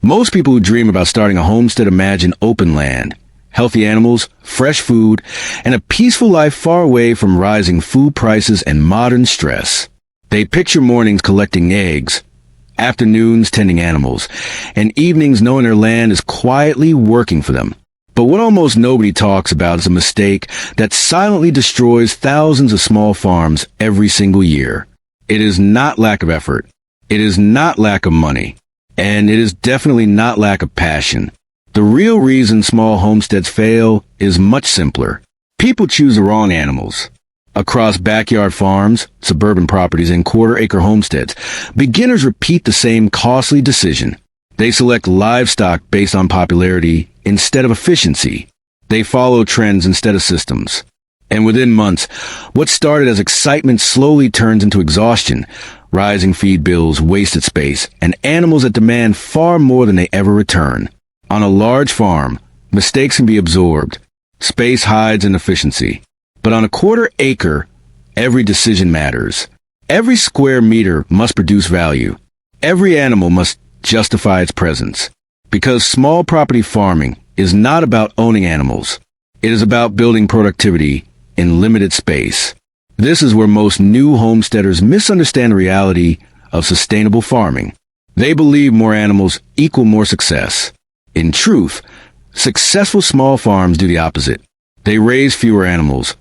Most people who dream about starting a homestead imagine open land, healthy animals, fresh food, and a peaceful life far away from rising food prices and modern stress. They picture mornings collecting eggs, afternoons tending animals, and evenings knowing their land is quietly working for them. But what almost nobody talks about is a mistake that silently destroys thousands of small farms every single year. It is not lack of effort. It is not lack of money. And it is definitely not lack of passion. The real reason small homesteads fail is much simpler. People choose the wrong animals. Across backyard farms, suburban properties, and quarter-acre homesteads, beginners repeat the same costly decision. They select livestock based on popularity instead of efficiency. They follow trends instead of systems. And within months, what started as excitement slowly turns into exhaustion. Rising feed bills, wasted space, and animals that demand far more than they ever return. On a large farm, mistakes can be absorbed. Space hides inefficiency. But on a quarter acre, every decision matters. Every square meter must produce value. Every animal must justify its presence. Because small property farming is not about owning animals. It is about building productivity in limited space. This is where most new homesteaders misunderstand the reality of sustainable farming. They believe more animals equal more success. In truth, successful small farms do the opposite. They raise fewer animals,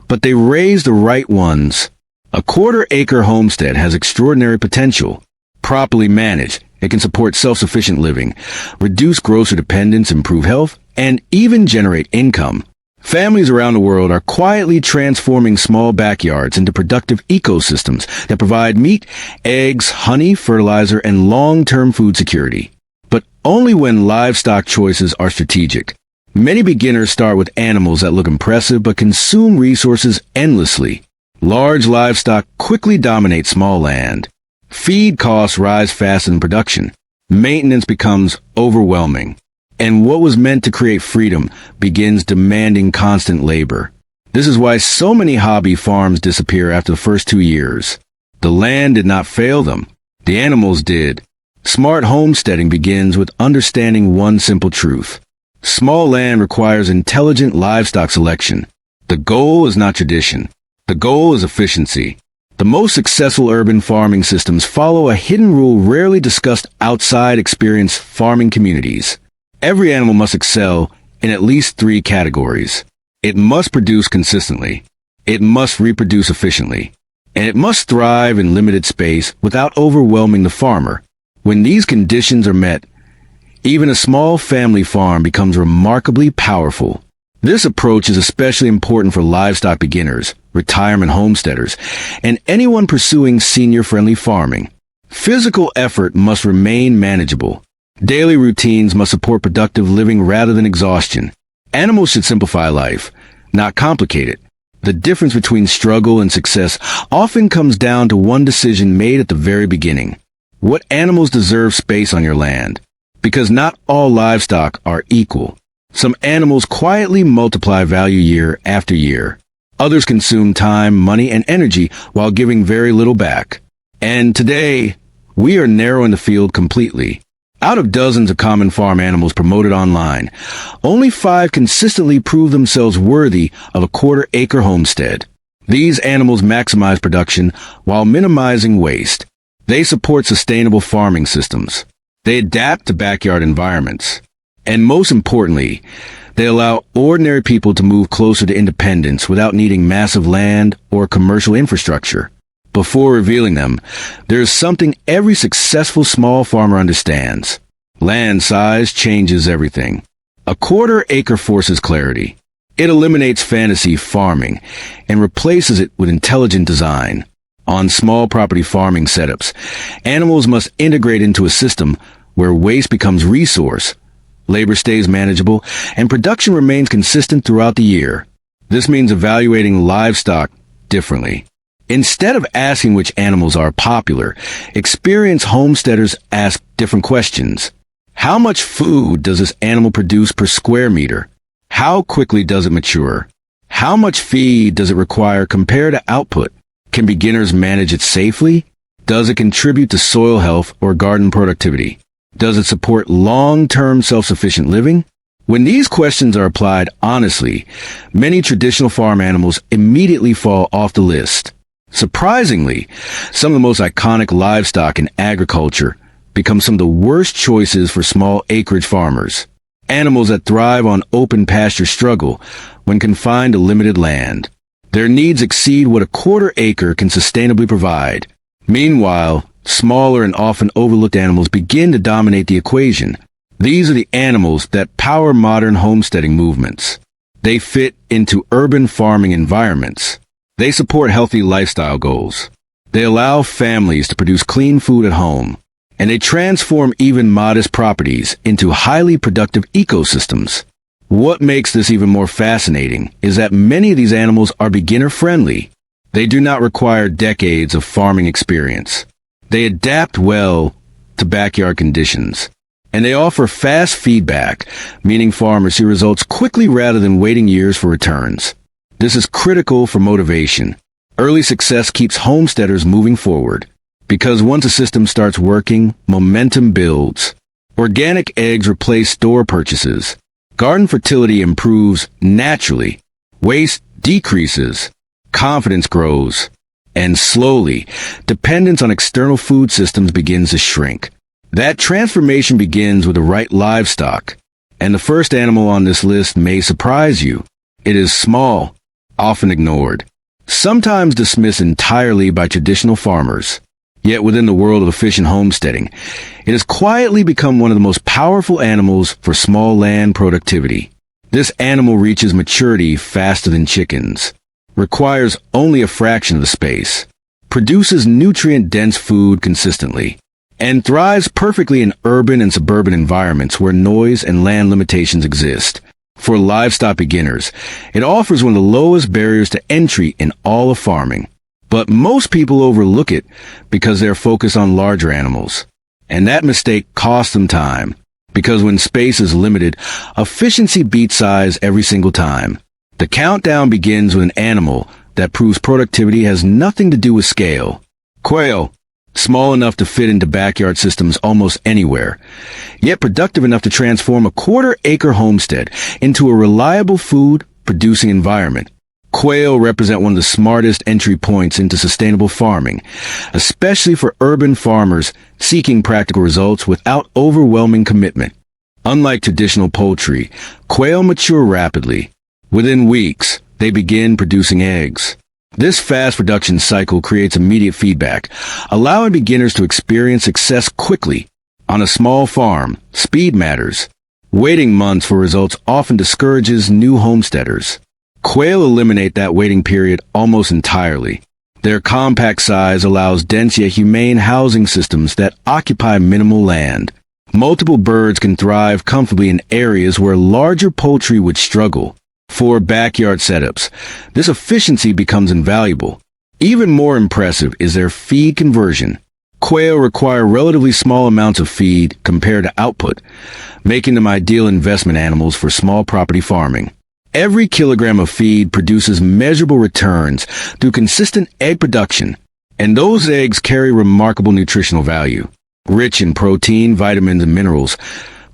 but they raise the right ones. A quarter-acre homestead has extraordinary potential. Properly managed, it can support self-sufficient living, reduce grocer dependence, improve health, and even generate income. Families around the world are quietly transforming small backyards into productive ecosystems that provide meat, eggs, honey, fertilizer, and long-term food security. But only when livestock choices are strategic. Many beginners start with animals that look impressive but consume resources endlessly. Large livestock quickly dominate small land. Feed costs rise faster than production. Maintenance becomes overwhelming. And what was meant to create freedom begins demanding constant labor. This is why so many hobby farms disappear after the first 2 years. The land did not fail them. The animals did. Smart homesteading begins with understanding one simple truth. Small land requires intelligent livestock selection. The goal is not tradition. The goal is efficiency. The most successful urban farming systems follow a hidden rule rarely discussed outside experienced farming communities. Every animal must excel in at least 3 categories. It must produce consistently. It must reproduce efficiently. And it must thrive in limited space without overwhelming the farmer. When these conditions are met, even a small family farm becomes remarkably powerful. This approach is especially important for livestock beginners, retirement homesteaders, and anyone pursuing senior-friendly farming. Physical effort must remain manageable. Daily routines must support productive living rather than exhaustion. Animals should simplify life, not complicate it. The difference between struggle and success often comes down to one decision made at the very beginning. What animals deserve space on your land? Because not all livestock are equal. Some animals quietly multiply value year after year. Others consume time, money, and energy while giving very little back. And today, we are narrowing the field completely. Out of dozens of common farm animals promoted online, only 5 consistently prove themselves worthy of a quarter-acre homestead. These animals maximize production while minimizing waste. They support sustainable farming systems. They adapt to backyard environments. And most importantly, they allow ordinary people to move closer to independence without needing massive land or commercial infrastructure. Before revealing them, there is something every successful small farmer understands. Land size changes everything. A quarter-acre forces clarity. It eliminates fantasy farming and replaces it with intelligent design. On small property farming setups, animals must integrate into a system where waste becomes resource, labor stays manageable, and production remains consistent throughout the year. This means evaluating livestock differently. Instead of asking which animals are popular, experienced homesteaders ask different questions. How much food does this animal produce per square meter? How quickly does it mature? How much feed does it require compared to output? Can beginners manage it safely? Does it contribute to soil health or garden productivity? Does it support long-term self-sufficient living? When these questions are applied honestly, many traditional farm animals immediately fall off the list. Surprisingly, some of the most iconic livestock in agriculture become some of the worst choices for small acreage farmers. Animals that thrive on open pasture struggle when confined to limited land. Their needs exceed what a quarter acre can sustainably provide. Meanwhile, smaller and often overlooked animals begin to dominate the equation. These are the animals that power modern homesteading movements. They fit into urban farming environments. They support healthy lifestyle goals. They allow families to produce clean food at home. And they transform even modest properties into highly productive ecosystems. What makes this even more fascinating is that many of these animals are beginner-friendly. They do not require decades of farming experience. They adapt well to backyard conditions. And they offer fast feedback, meaning farmers see results quickly rather than waiting years for returns. This is critical for motivation. Early success keeps homesteaders moving forward. Because once a system starts working, momentum builds. Organic eggs replace store purchases. Garden fertility improves naturally. Waste decreases. Confidence grows. And slowly, dependence on external food systems begins to shrink. That transformation begins with the right livestock. And the first animal on this list may surprise you. It is small, often ignored, sometimes dismissed entirely by traditional farmers. Yet within the world of efficient homesteading, it has quietly become one of the most powerful animals for small land productivity. This animal reaches maturity faster than chickens, requires only a fraction of the space, produces nutrient-dense food consistently, and thrives perfectly in urban and suburban environments where noise and land limitations exist. For livestock beginners, it offers one of the lowest barriers to entry in all of farming. But most people overlook it because they're focused on larger animals. And that mistake costs them time, because when space is limited, efficiency beats size every single time. The countdown begins with an animal that proves productivity has nothing to do with scale. Quail, small enough to fit into backyard systems almost anywhere, yet productive enough to transform a quarter-acre homestead into a reliable food-producing environment. Quail represent one of the smartest entry points into sustainable farming, especially for urban farmers seeking practical results without overwhelming commitment. Unlike traditional poultry, quail mature rapidly. Within weeks, they begin producing eggs. This fast production cycle creates immediate feedback, allowing beginners to experience success quickly. On a small farm, speed matters. Waiting months for results often discourages new homesteaders. Quail eliminate that waiting period almost entirely. Their compact size allows dense yet humane housing systems that occupy minimal land. Multiple birds can thrive comfortably in areas where larger poultry would struggle. For backyard setups, this efficiency becomes invaluable. Even more impressive is their feed conversion. Quail require relatively small amounts of feed compared to output, making them ideal investment animals for small property farming. Every kilogram of feed produces measurable returns through consistent egg production, and those eggs carry remarkable nutritional value. Rich in protein, vitamins, and minerals,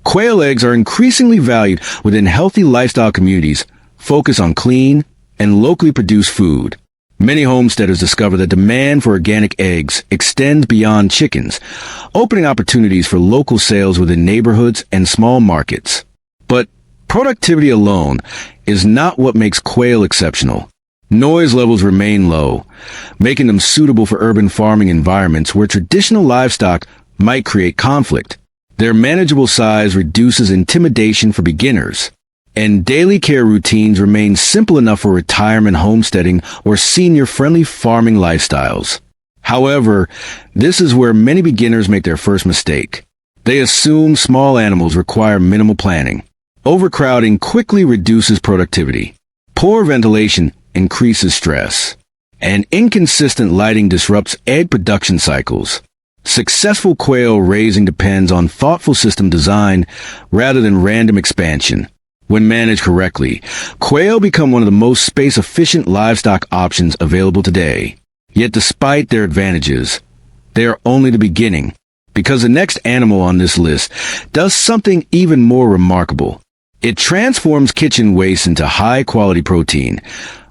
quail eggs are increasingly valued within healthy lifestyle communities focused on clean and locally produced food. Many homesteaders discover that demand for organic eggs extends beyond chickens, opening opportunities for local sales within neighborhoods and small markets. But productivity alone is not what makes quail exceptional. Noise levels remain low, making them suitable for urban farming environments where traditional livestock might create conflict. Their manageable size reduces intimidation for beginners, and daily care routines remain simple enough for retirement homesteading or senior-friendly farming lifestyles. However, this is where many beginners make their first mistake. They assume small animals require minimal planning. Overcrowding quickly reduces productivity. Poor ventilation increases stress. And inconsistent lighting disrupts egg production cycles. Successful quail raising depends on thoughtful system design rather than random expansion. When managed correctly, quail become one of the most space-efficient livestock options available today. Yet despite their advantages, they are only the beginning. Because the next animal on this list does something even more remarkable. It transforms kitchen waste into high-quality protein,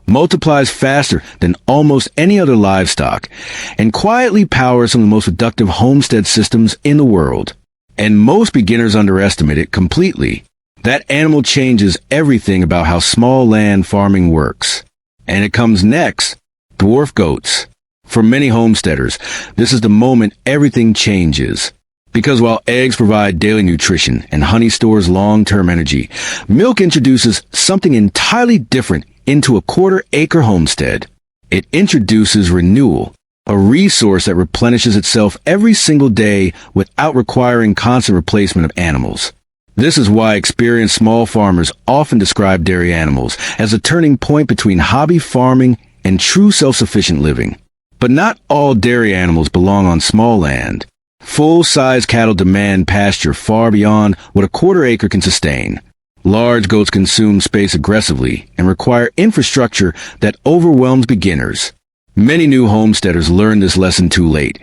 multiplies faster than almost any other livestock, and quietly powers some of the most productive homestead systems in the world. And most beginners underestimate it completely. That animal changes everything about how small land farming works. And it comes next, dwarf goats. For many homesteaders, this is the moment everything changes. Because while eggs provide daily nutrition and honey stores long-term energy, milk introduces something entirely different into a quarter-acre homestead. It introduces renewal, a resource that replenishes itself every single day without requiring constant replacement of animals. This is why experienced small farmers often describe dairy animals as a turning point between hobby farming and true self-sufficient living. But not all dairy animals belong on small land. Full-size cattle demand pasture far beyond what a quarter acre can sustain. Large goats consume space aggressively and require infrastructure that overwhelms beginners. Many new homesteaders learn this lesson too late,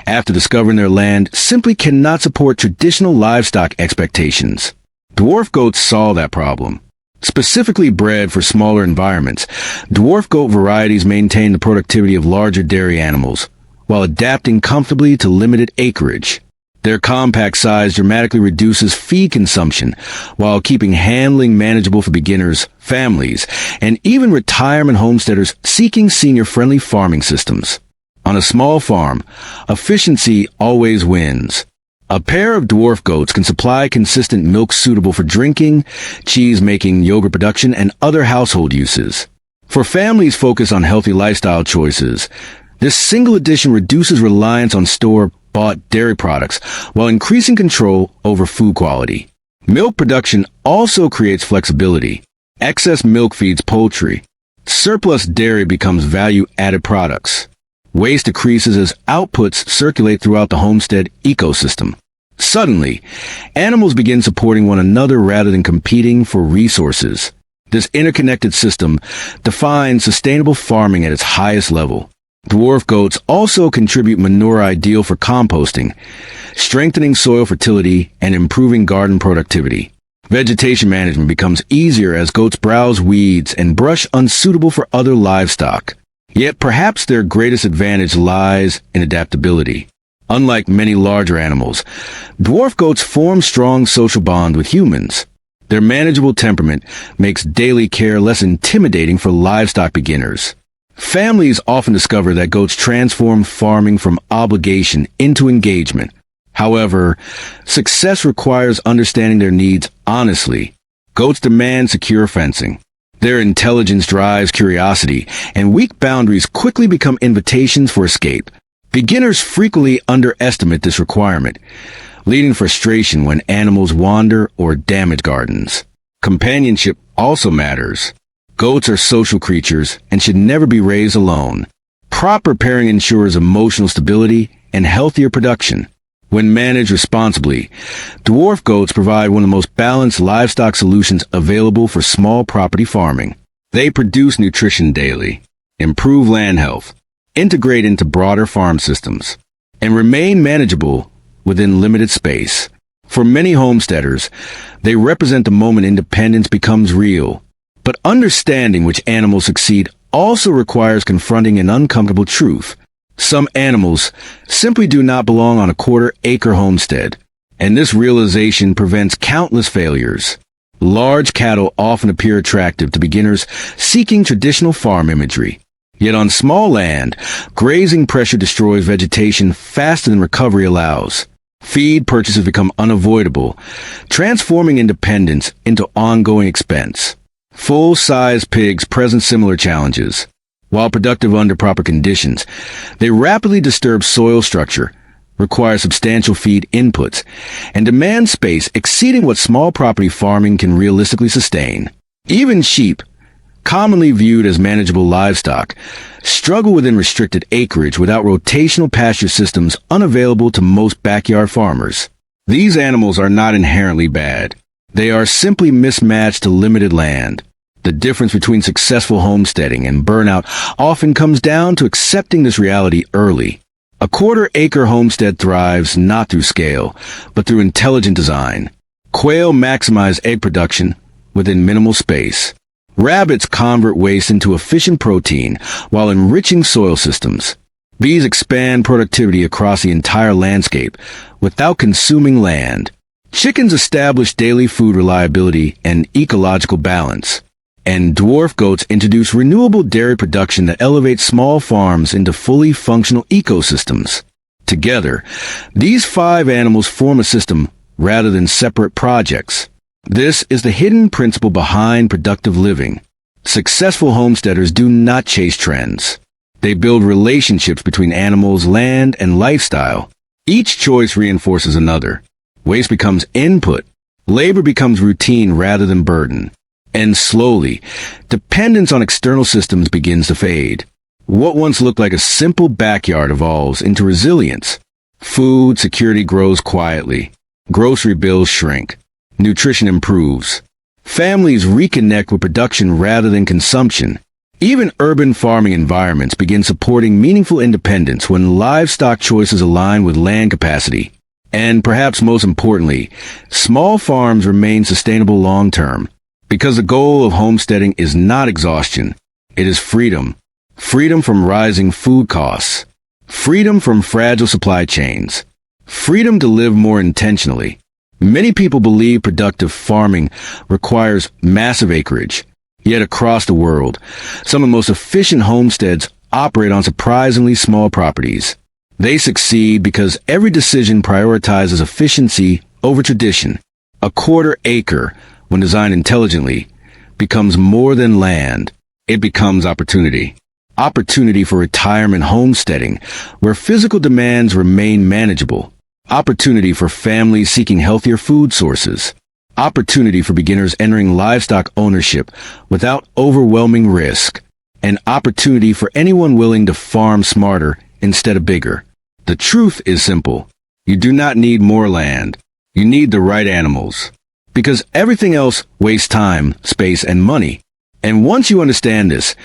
after discovering their land simply cannot support traditional livestock expectations. Dwarf goats solve that problem. Specifically bred for smaller environments, dwarf goat varieties maintain the productivity of larger dairy animals, while adapting comfortably to limited acreage. Their compact size dramatically reduces feed consumption, while keeping handling manageable for beginners, families, and even retirement homesteaders seeking senior-friendly farming systems. On a small farm, efficiency always wins. A pair of dwarf goats can supply consistent milk suitable for drinking, cheese-making, yogurt production, and other household uses. For families focused on healthy lifestyle choices, this single addition reduces reliance on store-bought dairy products while increasing control over food quality. Milk production also creates flexibility. Excess milk feeds poultry. Surplus dairy becomes value-added products. Waste decreases as outputs circulate throughout the homestead ecosystem. Suddenly, animals begin supporting one another rather than competing for resources. This interconnected system defines sustainable farming at its highest level. Dwarf goats also contribute manure ideal for composting, strengthening soil fertility and improving garden productivity. Vegetation management becomes easier as goats browse weeds and brush unsuitable for other livestock. Yet perhaps their greatest advantage lies in adaptability. Unlike many larger animals, dwarf goats form strong social bonds with humans. Their manageable temperament makes daily care less intimidating for livestock beginners. Families often discover that goats transform farming from obligation into engagement. However, success requires understanding their needs honestly. Goats demand secure fencing. Their intelligence drives curiosity, and weak boundaries quickly become invitations for escape. Beginners frequently underestimate this requirement, leading to frustration when animals wander or damage gardens. Companionship also matters. Goats are social creatures and should never be raised alone. Proper pairing ensures emotional stability and healthier production. When managed responsibly, dwarf goats provide one of the most balanced livestock solutions available for small property farming. They produce nutrition daily, improve land health, integrate into broader farm systems, and remain manageable within limited space. For many homesteaders, they represent the moment independence becomes real. But understanding which animals succeed also requires confronting an uncomfortable truth. Some animals simply do not belong on a quarter-acre homestead, and this realization prevents countless failures. Large cattle often appear attractive to beginners seeking traditional farm imagery. Yet on small land, grazing pressure destroys vegetation faster than recovery allows. Feed purchases become unavoidable, transforming independence into ongoing expense. Full-size pigs present similar challenges. While productive under proper conditions, they rapidly disturb soil structure, require substantial feed inputs, and demand space exceeding what small property farming can realistically sustain. Even sheep, commonly viewed as manageable livestock, struggle within restricted acreage without rotational pasture systems unavailable to most backyard farmers. These animals are not inherently bad. They are simply mismatched to limited land. The difference between successful homesteading and burnout often comes down to accepting this reality early. A quarter-acre homestead thrives not through scale, but through intelligent design. Quail maximize egg production within minimal space. Rabbits convert waste into efficient protein while enriching soil systems. Bees expand productivity across the entire landscape without consuming land. Chickens establish daily food reliability and ecological balance. And dwarf goats introduce renewable dairy production that elevates small farms into fully functional ecosystems. Together, these 5 animals form a system rather than separate projects. This is the hidden principle behind productive living. Successful homesteaders do not chase trends. They build relationships between animals, land, and lifestyle. Each choice reinforces another. Waste becomes input. Labor becomes routine rather than burden. And slowly, dependence on external systems begins to fade. What once looked like a simple backyard evolves into resilience. Food security grows quietly. Grocery bills shrink. Nutrition improves. Families reconnect with production rather than consumption. Even urban farming environments begin supporting meaningful independence when livestock choices align with land capacity. And perhaps most importantly, small farms remain sustainable long-term. Because the goal of homesteading is not exhaustion. It is freedom. Freedom from rising food costs. Freedom from fragile supply chains. Freedom to live more intentionally. Many people believe productive farming requires massive acreage. Yet across the world, some of the most efficient homesteads operate on surprisingly small properties. They succeed because every decision prioritizes efficiency over tradition. A quarter acre, when designed intelligently, becomes more than land. It becomes opportunity. Opportunity for retirement homesteading, where physical demands remain manageable. Opportunity for families seeking healthier food sources. Opportunity for beginners entering livestock ownership without overwhelming risk. An opportunity for anyone willing to farm smarter instead of bigger. The truth is simple. You do not need more land. You need the right animals. Because everything else wastes time, space, and money. And once you understand this,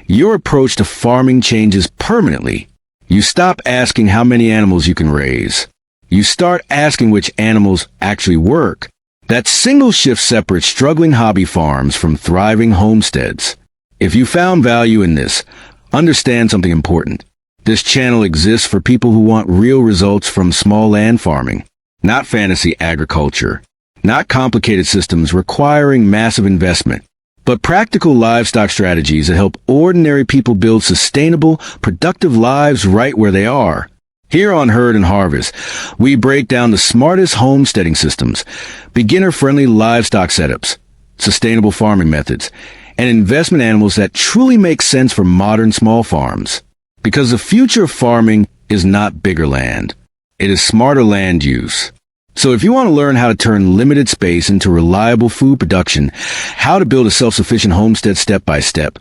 your approach to farming changes permanently. You stop asking how many animals you can raise. You start asking which animals actually work. That single shift separates struggling hobby farms from thriving homesteads. If you found value in this, understand something important. This channel exists for people who want real results from small land farming, not fantasy agriculture, not complicated systems requiring massive investment, but practical livestock strategies that help ordinary people build sustainable, productive lives right where they are. Here on Herd and Harvest, we break down the smartest homesteading systems, beginner-friendly livestock setups, sustainable farming methods, and investment animals that truly make sense for modern small farms. Because the future of farming is not bigger land. It is smarter land use. So if you want to learn how to turn limited space into reliable food production, how to build a self-sufficient homestead step by step,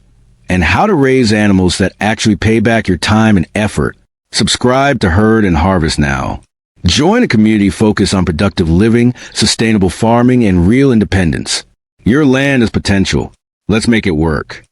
and how to raise animals that actually pay back your time and effort, subscribe to Herd and Harvest now. Join a community focused on productive living, sustainable farming, and real independence. Your land is potential. Let's make it work.